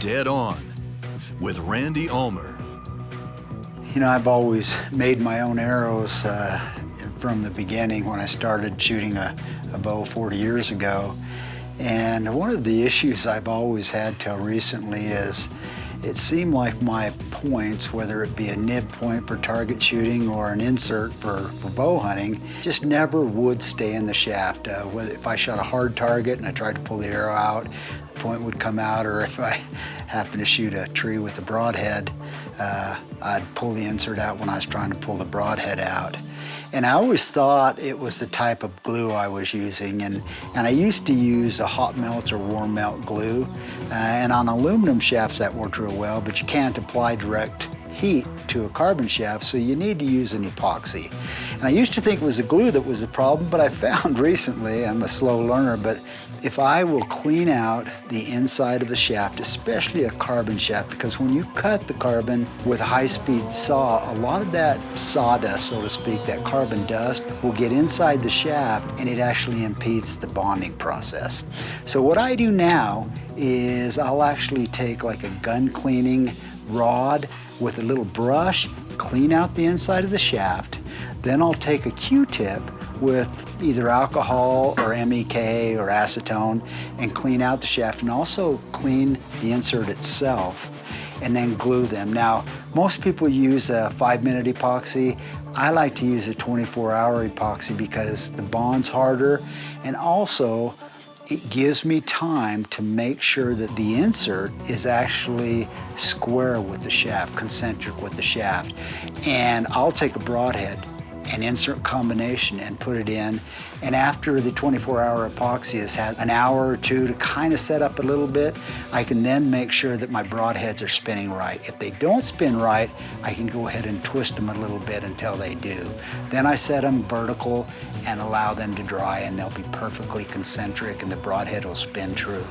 Dead On with Randy Ulmer. You know, I've always made my own arrows from the beginning when I started shooting a bow 40 years ago. And one of the issues I've always had till recently is it seemed like my points, whether it be a nib point for target shooting or an insert for bow hunting, just never would stay in the shaft. If I shot a hard target and I tried to pull the arrow out, the point would come out, or if I happened to shoot a tree with a broadhead, I'd pull the insert out when I was trying to pull the broadhead out. And I always thought it was the type of glue I was using, and I used to use a hot melt or warm melt glue, and on aluminum shafts that worked real well, but you can't apply direct heat to a carbon shaft, so you need to use an epoxy. And I used to think it was the glue that was the problem, but I found recently, I'm a slow learner, but if I will clean out the inside of the shaft, especially a carbon shaft, because when you cut the carbon with a high-speed saw, a lot of that sawdust, so to speak, that carbon dust, will get inside the shaft and it actually impedes the bonding process. So what I do now is I'll actually take like a gun cleaning rod with a little brush, clean out the inside of the shaft, then I'll take a Q-tip with either alcohol or MEK or acetone and clean out the shaft, and also clean the insert itself, and then glue them. Now, most people use a 5-minute epoxy. I like to use a 24-hour epoxy because the bond's harder, and also it gives me time to make sure that the insert is actually square with the shaft, concentric with the shaft. And I'll take a broadhead, an insert combination, and put it in. And after the 24-hour epoxy has had an hour or two to kind of set up a little bit, I can then make sure that my broadheads are spinning right. If they don't spin right, I can go ahead and twist them a little bit until they do. Then I set them vertical and allow them to dry, and they'll be perfectly concentric and the broadhead will spin true.